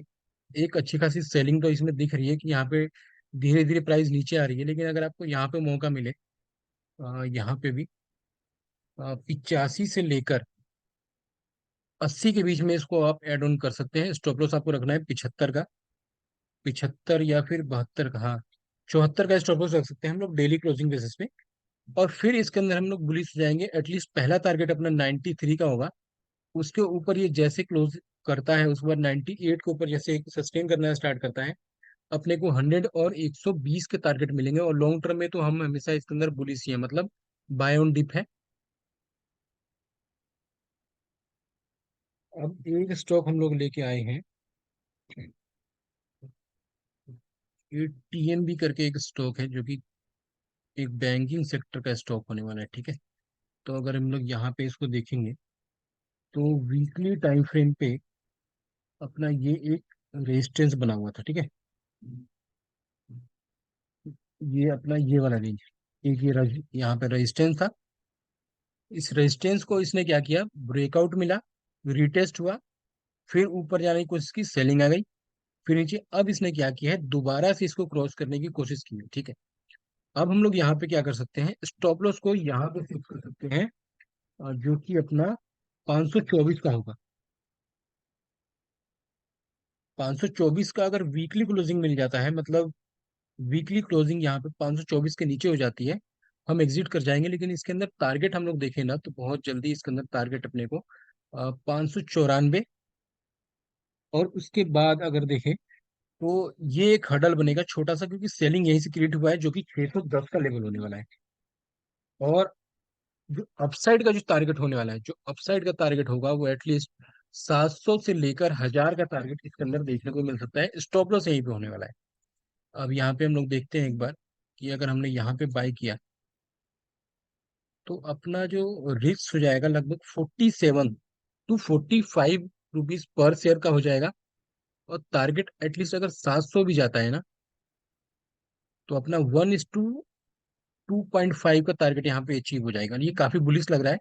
एक अच्छी खासी सेलिंग तो इसमें दिख रही है कि यहाँ पे धीरे धीरे प्राइस नीचे आ रही है, लेकिन अगर आपको यहाँ पे मौका मिले, यहाँ पे भी 85 से लेकर 80 के बीच में इसको आप ऐड ऑन कर सकते हैं। स्टॉप लॉस आपको रखना है 75 का, 75 या फिर 72 का, हाँ 74 का स्टॉप लॉस रख सकते हैं हम लोग डेली क्लोजिंग बेसिस पे। और फिर इसके अंदर हम लोग बुलिश हो जाएंगे। एटलीस्ट पहला टारगेट अपना 93 का होगा। उसके ऊपर ये जैसे क्लोज करता है, उसके बाद 98 के ऊपर जैसे सस्टेन करना स्टार्ट करता है, अपने को 100 और 120 के टारगेट मिलेंगे। और लॉन्ग टर्म में तो हम हमेशा इसके अंदर बुलिश ही है, मतलब बाय ऑन डिप है। अब एक स्टॉक हम लोग लेके आए हैं, ये TNB करके एक स्टॉक है जो कि एक बैंकिंग सेक्टर का स्टॉक होने वाला है। ठीक है, तो अगर हम लोग यहाँ पे इसको देखेंगे तो वीकली टाइम फ्रेम पे अपना ये एक रेजिस्टेंस बना हुआ था। ठीक है, ये अपना ये वाला रेंज, एक ये यहाँ पे रेजिस्टेंस था। इस रेजिस्टेंस को इसने क्या किया, ब्रेकआउट मिला, रिटेस्ट हुआ, फिर ऊपर जाने की कोशिश की, सेलिंग आ गई, फिर नीचे। अब इसने क्या किया है, दोबारा से इसको क्रॉस करने की कोशिश की है। ठीक है, अब हम लोग यहाँ पे क्या कर सकते हैं, स्टॉप लॉस को यहाँ पे फिक्स कर सकते हैं, जो कि अपना 524 का होगा। 524 का अगर वीकली क्लोजिंग मिल जाता है, मतलब वीकली क्लोजिंग यहाँ पे 524 के नीचे हो जाती है, हम एग्जिट कर जाएंगे। लेकिन इसके अंदर टारगेट हम लोग देखें ना, तो बहुत जल्दी इसके अंदर टारगेट अपने को 594। और उसके बाद अगर देखें तो ये एक हडल बनेगा छोटा सा, क्योंकि सेलिंग यहीं से क्रिएट हुआ है, जो कि 610 का लेवल होने वाला है। और जो अपसाइड का जो टारगेट होने वाला है, जो अपसाइड का टारगेट होगा वो एटलीस्ट 700 से लेकर 1000 का टारगेट इसके अंदर देखने को मिल सकता है। स्टॉप लॉस यहीं पे होने वाला है। अब यहाँ पे हम लोग देखते हैं एक बार कि अगर हमने यहाँ पे बाई किया तो अपना जो रिस्क हो जाएगा लगभग 47 to 45 रुपीज पर शेयर का हो जाएगा। और टारगेट एटलीस्ट अगर 700 भी जाता है ना, तो अपना 1:2.5 का टारगेट यहाँ पे अचीव हो जाएगा। ये काफी बुलिश लग रहा है।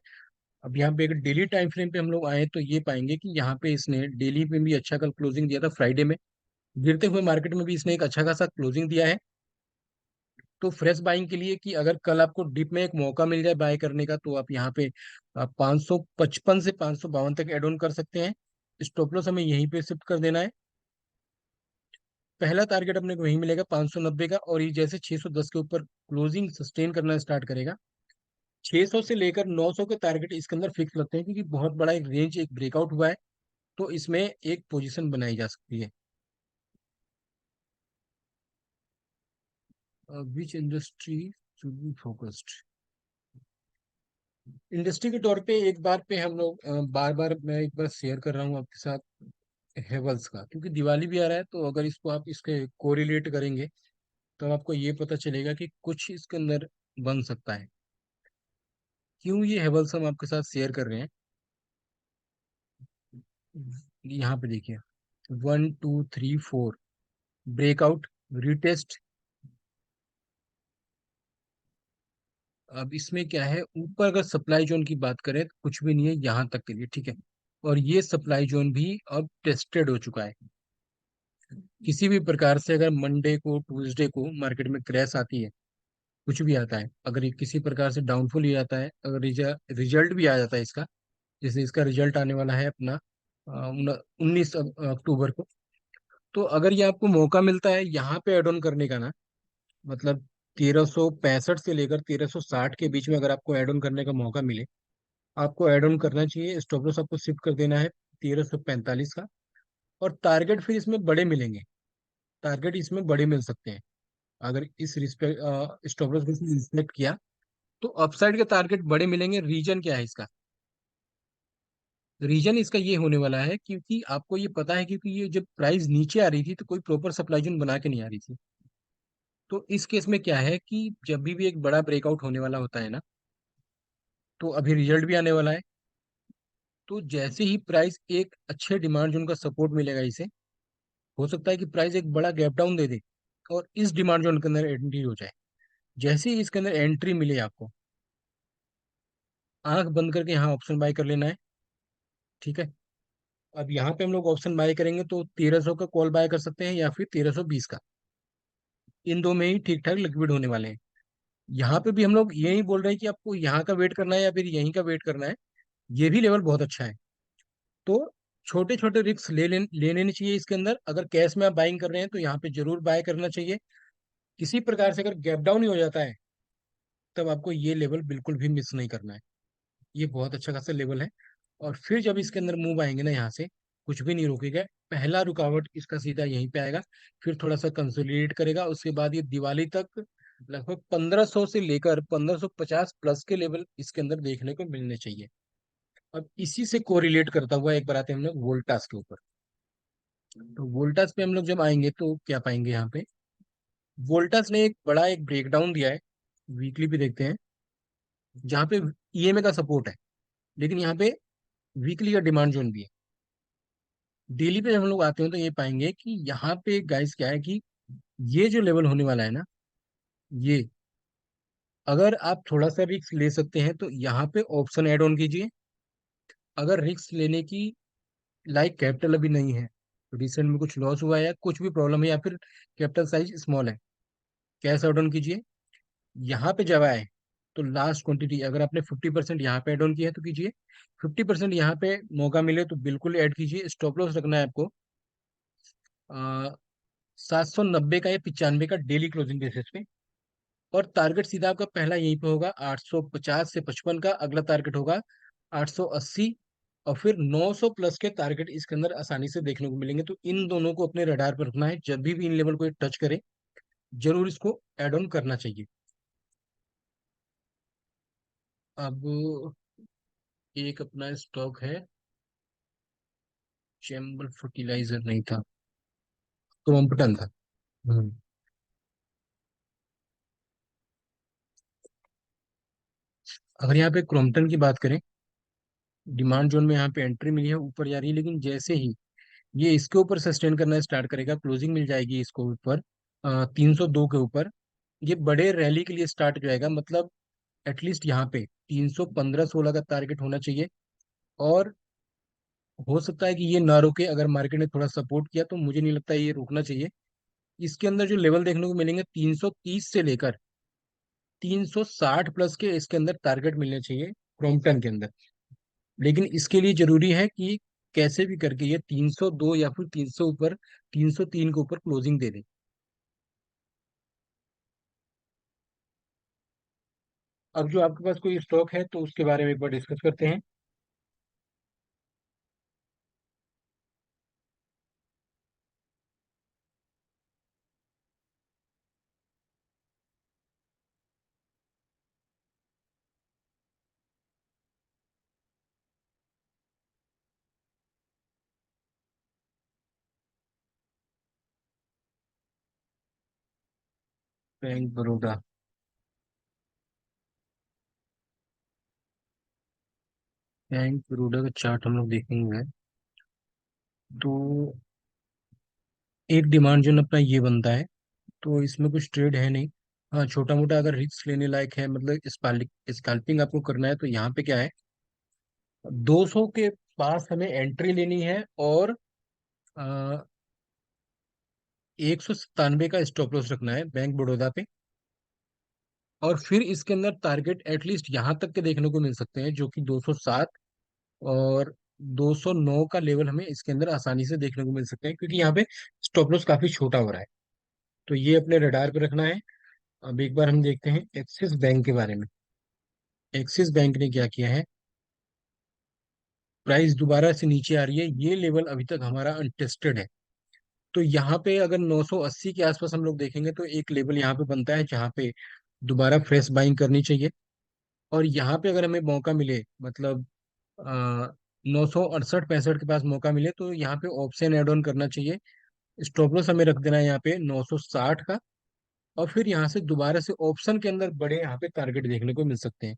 अब यहाँ पे अगर डेली टाइम फ्रेम पे हम लोग आए तो ये पाएंगे कि यहाँ पे इसने डेली पे भी अच्छा कल क्लोजिंग दिया था फ्राइडे में। गिरते हुए मार्केट में भी इसने एक अच्छा खासा क्लोजिंग दिया है। तो फ्रेश बाइंग के लिए कि अगर कल आपको डिप में एक मौका मिल जाए बाय करने का, तो आप यहाँ पे 555 से 552 तक एड ऑन कर सकते हैं। स्टॉप लॉस हमें यहीं पे शिफ्ट कर देना है। पहला टारगेट अपने को वहीं मिलेगा 590 का, और ये जैसे 610 के ऊपर क्लोजिंग सस्टेन करना स्टार्ट करेगा, 600 से लेकर 900 के टारगेट इसके अंदर फिक्स लगते हैं, क्योंकि बहुत बड़ा एक रेंज एक ब्रेकआउट हुआ है। तो इसमें एक पोजीशन बनाई जा सकती है। विच industry should be focused? Industry के तौर पे एक बार पे हम लोग बार बार मैं एक बार शेयर कर रहा हूँ आपके साथ हेवल्स का, क्योंकि दिवाली भी आ रहा है। तो अगर इसको आप इसके कोरिलेट करेंगे तो आपको ये पता चलेगा कि कुछ इसके अंदर बन सकता है। क्यों ये हेवल्स हम आपके साथ शेयर कर रहे हैं? यहाँ पे देखिए, 1 2 3 4 ब्रेकआउट, रिटेस्ट। अब इसमें क्या है, ऊपर अगर सप्लाई जोन की बात करें तो कुछ भी नहीं है यहाँ तक के लिए, ठीक है। और ये सप्लाई जोन भी अब टेस्टेड हो चुका है। किसी भी प्रकार से अगर मंडे को ट्यूसडे को मार्केट में क्रैश आती है, कुछ भी आता है, अगर ये किसी प्रकार से डाउनफॉल ही आता है, अगर रिजल्ट भी आ जाता है इसका, जैसे इसका रिजल्ट आने वाला है अपना 19 अक्टूबर को। तो अगर ये आपको मौका मिलता है यहाँ पे एड ऑन करने का ना, मतलब 1365 से लेकर 1360 के बीच में अगर आपको ऐड ऑन करने का मौका मिले, आपको ऐड ऑन करना चाहिए। स्टॉप लॉस आपको शिफ्ट कर देना है 1345 का। और टारगेट फिर इसमें बड़े मिलेंगे, टारगेट इसमें बड़े मिल सकते हैं। अगर इस रिस्पेक्ट स्टॉप लॉस को रिस्पेक्ट किया तो अपसाइड के टारगेट बड़े मिलेंगे। रीजन क्या है इसका? रीजन इसका ये होने वाला है क्योंकि आपको ये पता है, क्योंकि ये जब प्राइस नीचे आ रही थी तो कोई प्रॉपर सप्लाई जोन बना के नहीं आ रही थी। तो इस केस में क्या है कि जब भी एक बड़ा ब्रेकआउट होने वाला होता है ना, तो अभी रिजल्ट भी आने वाला है। तो जैसे ही प्राइस एक अच्छे डिमांड जोन का सपोर्ट मिलेगा इसे, हो सकता है कि प्राइस एक बड़ा गैप डाउन दे दे और इस डिमांड जोन के अंदर एंट्री हो जाए। जैसे ही इसके अंदर एंट्री मिले आपको, आंख बंद करके यहाँ ऑप्शन बाय कर लेना है, ठीक है। अब यहाँ पे हम लोग ऑप्शन बाय करेंगे तो 1300 का कॉल बाय कर सकते हैं या फिर 1320 का। इन दो में ही ठीक ठाक लिक्विड होने वाले हैं। यहाँ पे भी हम लोग ये नहीं बोल रहे हैं कि आपको यहाँ का वेट करना है या फिर यहीं का वेट करना है। ये भी लेवल बहुत अच्छा है। तो छोटे छोटे रिस्क ले लेने चाहिए इसके अंदर। अगर कैश में आप बाइंग कर रहे हैं तो यहाँ पे जरूर बाय करना चाहिए। किसी प्रकार से अगर गैप डाउन ही हो जाता है, तब आपको ये लेवल बिल्कुल भी मिस नहीं करना है। ये बहुत अच्छा खासा लेवल है। और फिर जब इसके अंदर मूव आएंगे ना, यहाँ से कुछ भी नहीं रोकेगा। पहला रुकावट इसका सीधा यहीं पे आएगा, फिर थोड़ा सा कंसोलिडेट करेगा। उसके बाद ये दिवाली तक लगभग 1500 से लेकर 1550 प्लस के लेवल इसके अंदर देखने को मिलने चाहिए। अब इसी से कोरिलेट करता हुआ एक बार आते हैं हम लोग वोल्टास के ऊपर। तो वोल्टास पे हम लोग जब आएंगे तो क्या पाएंगे यहाँ पे, वोल्टास ने एक बड़ा एक ब्रेकडाउन दिया है। वीकली पे देखते हैं, जहाँ पे ईएमए का सपोर्ट है, लेकिन यहाँ पे वीकली का डिमांड जोन भी है। डेली पे जब हम लोग आते हैं तो ये पाएंगे कि यहाँ पे गाइस क्या है कि ये जो लेवल होने वाला है ना, ये अगर आप थोड़ा सा रिस्क ले सकते हैं तो यहाँ पे ऑप्शन ऐड ऑन कीजिए। अगर रिस्क लेने की लाइक कैपिटल अभी नहीं है, रिसेंट में कुछ लॉस हुआ है या कुछ भी प्रॉब्लम है या फिर कैपिटल साइज स्मॉल है, कैश ऐड ऑन कीजिए। यहाँ पे जब आए तो लास्ट क्वांटिटी अगर आपने 50% यहाँ पे ऐड ऑन किया है तो कीजिए। 50% यहाँ पे मौका मिले तो बिल्कुल ऐड कीजिए। स्टॉप लॉस रखना है आपको 790 का या 95 का डेली क्लोजिंग बेसिस पे। और टारगेट सीधा आपका पहला यहीं पे होगा 850 से 55 का। अगला टारगेट होगा 880। और फिर 900 प्लस के टारगेट इसके अंदर आसानी से देखने को मिलेंगे। तो इन दोनों को अपने रडार पर रखना है। जब भी इन लेवल को टच करे, जरूर इसको ऐड ऑन करना चाहिए। अब एक अपना स्टॉक है, चैम्बर फर्टिलाइजर नहीं था, क्रॉम्पटन था। हम्म। अगर यहाँ पे क्रॉम्पटन की बात करें, डिमांड जोन में यहाँ पे एंट्री मिली है, ऊपर जा रही है, लेकिन जैसे ही ये इसके ऊपर सस्टेन करना स्टार्ट करेगा, क्लोजिंग मिल जाएगी इसको ऊपर 302 के ऊपर, ये बड़े रैली के लिए स्टार्ट हो जाएगा। मतलब एटलीस्ट यहाँ पे 315-16 का टारगेट होना चाहिए। और हो सकता है कि ये ना रुके, अगर मार्केट ने थोड़ा सपोर्ट किया तो मुझे नहीं लगता ये रुकना चाहिए। इसके अंदर जो लेवल देखने को मिलेंगे 330 से लेकर 360 प्लस के इसके अंदर टारगेट मिलने चाहिए क्रॉम्पटन के अंदर। लेकिन इसके लिए जरूरी है कि कैसे भी करके ये 302 या फिर 300 ऊपर 303 के ऊपर क्लोजिंग दे दे। अब जो आपके पास कोई स्टॉक है तो उसके बारे में एक बार डिस्कस करते हैं। बैंक बड़ौदा। बैंक बड़ौदा का चार्ट हम लोग देखेंगे तो एक डिमांड जोन अपना ये बनता है, तो इसमें कुछ ट्रेड है नहीं। हाँ, छोटा मोटा अगर रिस्क लेने लायक है, मतलब स्कैल्पिंग आपको करना है, तो यहाँ पे क्या है, 200 के पास हमें एंट्री लेनी है और 197 का स्टॉप लॉस रखना है बैंक बड़ौदा पे। और फिर इसके अंदर टारगेट एटलीस्ट यहाँ तक के देखने को मिल सकते हैं, जो कि 207 और 209 का लेवल हमें इसके अंदर आसानी से देखने को मिल सकते हैं, क्योंकि यहाँ पे स्टॉप लॉस काफी छोटा हो रहा है। तो ये अपने रडार पे रखना है। अब एक बार हम देखते हैं एक्सिस बैंक के बारे में। एक्सिस बैंक ने क्या किया है, प्राइस दोबारा से नीचे आ रही है, ये लेवल अभी तक हमारा अनटेस्टेड है। तो यहाँ पे अगर 980 के आसपास हम लोग देखेंगे तो एक लेवल यहाँ पे बनता है जहाँ पे दोबारा फ्रेश बाइंग करनी चाहिए। और यहाँ पे अगर हमें मौका मिले, मतलब 968-65 के पास मौका मिले, तो यहाँ पे ऑप्शन एड ऑन करना चाहिए। स्टॉप लॉस हमें रख देना है यहाँ पे 960 का। और फिर यहाँ से दोबारा से ऑप्शन के अंदर बड़े यहाँ पे टारगेट देखने को मिल सकते हैं।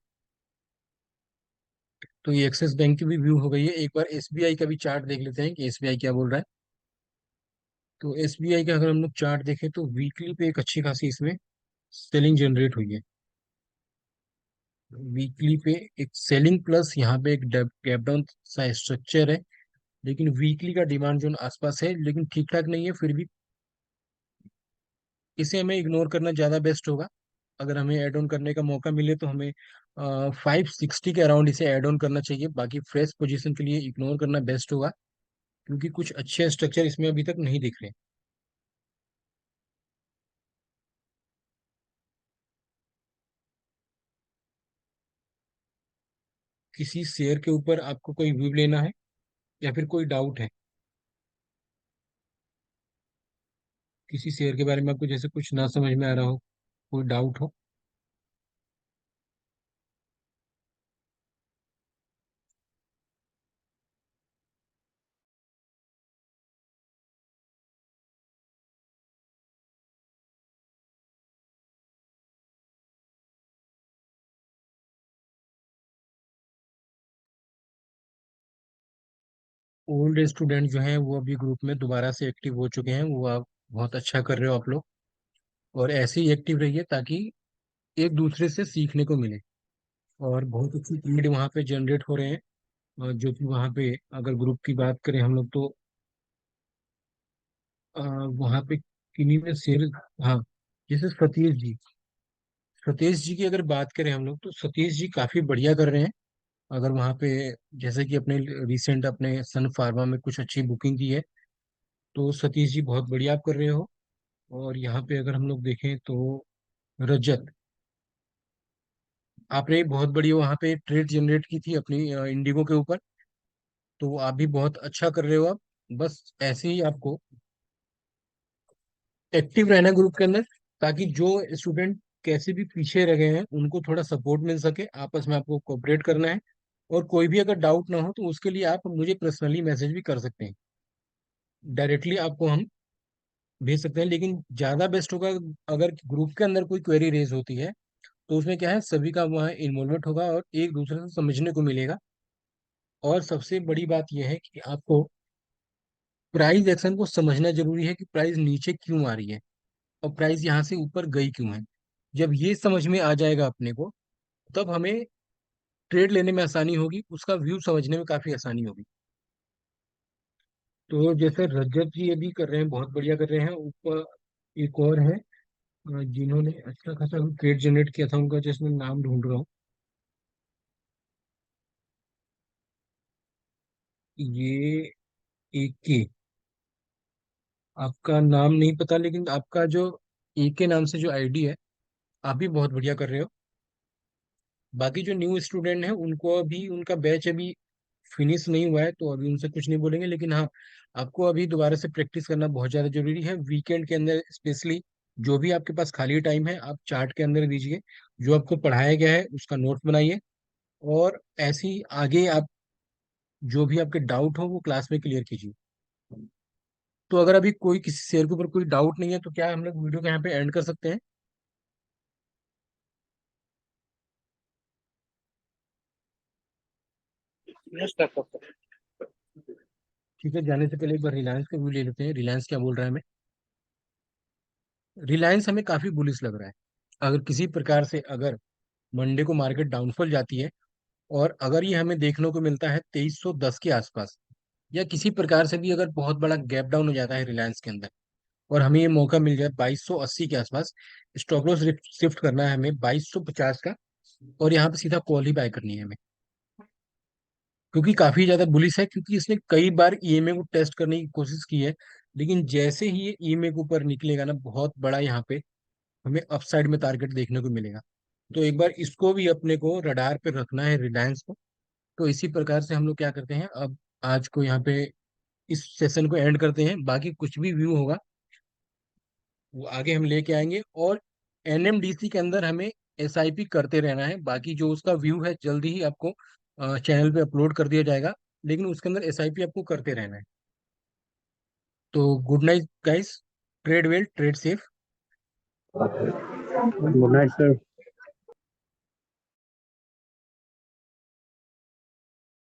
तो ये एक्सिस बैंक की भी व्यू हो गई है। एक बार एसबीआई का भी चार्ट देख लेते हैं कि एसबीआई क्या बोल रहा है। तो एसबीआई का अगर हम लोग चार्ट देखें तो वीकली पे एक अच्छी खासी इसमें सेलिंग जनरेट हुई है। वीकली पे एक सेलिंग प्लस यहाँ पे एक गैप डाउन सा स्ट्रक्चर है। लेकिन वीकली का डिमांड जोन आसपास है, लेकिन ठीक ठाक नहीं है फिर भी। इसे हमें इग्नोर करना ज़्यादा बेस्ट होगा। अगर हमें ऐड ऑन करने का मौका मिले तो हमें 560 के अराउंड इसे ऐड ऑन करना चाहिए। बाकी फ्रेश पोजीशन के लिए इग्नोर करना बेस्ट होगा, क्योंकि कुछ अच्छे स्ट्रक्चर इसमें अभी तक नहीं दिख रहे। किसी शेयर के ऊपर आपको कोई व्यू लेना है या फिर कोई डाउट है किसी शेयर के बारे में, आपको जैसे कुछ ना समझ में आ रहा हो, कोई डाउट हो? ओल्ड स्टूडेंट जो हैं वो अभी ग्रुप में दोबारा से एक्टिव हो चुके हैं, वो आप बहुत अच्छा कर रहे हो आप लोग। और ऐसे ही एक्टिव रहिए ताकि एक दूसरे से सीखने को मिले। और बहुत अच्छी ट्रेड वहाँ पे जनरेट हो रहे हैं। जो कि वहाँ पे अगर ग्रुप की बात करें हम लोग तो वहाँ पे किन्हीं में शेयर। हाँ, जैसे सतीश जी की अगर बात करें हम लोग तो सतीश जी काफी बढ़िया कर रहे हैं। अगर वहाँ पे जैसे कि अपने रिसेंट अपने सन फार्मा में कुछ अच्छी बुकिंग की है, तो सतीश जी बहुत बढ़िया आप कर रहे हो। और यहाँ पे अगर हम लोग देखें तो रजत, आपने बहुत बढ़िया वहाँ पे ट्रेड जनरेट की थी अपनी इंडिगो के ऊपर। तो आप भी बहुत अच्छा कर रहे हो। आप बस ऐसे ही आपको एक्टिव रहना ग्रुप के अंदर, ताकि जो स्टूडेंट कैसे भी पीछे रह गए हैं उनको थोड़ा सपोर्ट मिल सके। आपस में आपको कोऑपरेट करना है। और कोई भी अगर डाउट ना हो तो उसके लिए आप मुझे पर्सनली मैसेज भी कर सकते हैं। डायरेक्टली आपको हम भेज सकते हैं, लेकिन ज़्यादा बेस्ट होगा अगर ग्रुप के अंदर कोई क्वेरी रेज होती है तो उसमें क्या है, सभी का वहाँ इन्वॉल्वमेंट होगा और एक दूसरे से समझने को मिलेगा। और सबसे बड़ी बात यह है कि आपको प्राइस एक्शन को समझना जरूरी है कि प्राइस नीचे क्यों आ रही है और प्राइस यहाँ से ऊपर गई क्यों है। जब ये समझ में आ जाएगा अपने को, तब हमें ट्रेड लेने में आसानी होगी, उसका व्यू समझने में काफी आसानी होगी। तो जैसे रजत जी अभी कर रहे हैं, बहुत बढ़िया कर रहे हैं। ऊपर एक और है जिन्होंने अच्छा खासा ट्रेड जनरेट किया था, उनका जिसमें नाम ढूंढ रहा हूँ। ये एक के, आपका नाम नहीं पता, लेकिन आपका जो एक के नाम से जो आईडी है, आप भी बहुत बढ़िया कर रहे हो। बाकी जो न्यू स्टूडेंट है उनको अभी उनका बैच अभी फिनिश नहीं हुआ है, तो अभी उनसे कुछ नहीं बोलेंगे, लेकिन हाँ, आपको अभी दोबारा से प्रैक्टिस करना बहुत ज़्यादा जरूरी है, वीकेंड के अंदर स्पेशली। जो भी आपके पास खाली टाइम है आप चार्ट के अंदर दीजिए, जो आपको पढ़ाया गया है उसका नोट बनाइए। और ऐसे ही आगे आप जो भी आपके डाउट हो वो क्लास में क्लियर कीजिए। तो अगर अभी कोई किसी शेयर के ऊपर कोई डाउट नहीं है, तो क्या हम लोग वीडियो को यहाँ पे एंड कर सकते हैं? यस कर सकते हैं। ठीक है, जाने से पहले एक बार रिलायंस का व्यू ले लेते हैं, रिलायंस क्या बोल रहा है हमें। रिलायंस हमें काफी बुलिश लग रहा है। अगर किसी प्रकार से अगर मंडे को मार्केट डाउनफॉल जाती है, और अगर ये हमें देखने को मिलता है 2310 के आसपास, या किसी प्रकार से भी अगर बहुत बड़ा गैप डाउन हो जाता है रिलायंस के अंदर, और हमें ये मौका मिल जाए 2280 के आसपास, स्टॉप लॉस शिफ्ट करना है हमें 2250 का, और यहाँ पे सीधा कॉल ही बाय करनी है हमें। क्योंकि काफी ज्यादा बुलिश है, क्योंकि इसने कई बार ईएमए को टेस्ट करने की कोशिश की है, लेकिन जैसे ही ये ईएमए के ऊपर निकलेगा ना, बहुत बड़ा यहाँ पे हमें अपसाइड में टारगेट देखने को मिलेगा। तो एक बार इसको भी अपने को रडार पे रखना है, रिलायंस को। तो इसी प्रकार से हम लोग क्या करते हैं, अब आज को यहाँ पे इस सेशन को एंड करते हैं। बाकी कुछ भी व्यू होगा वो आगे हम लेके आएंगे, और एनएमडीसी के अंदर हमें एसआईपी करते रहना है। बाकी जो उसका व्यू है जल्दी ही आपको चैनल पे अपलोड कर दिया जाएगा, लेकिन उसके अंदर एसआईपी आपको करते रहना है। तो good night guys, trade well, trade safe. Good night sir.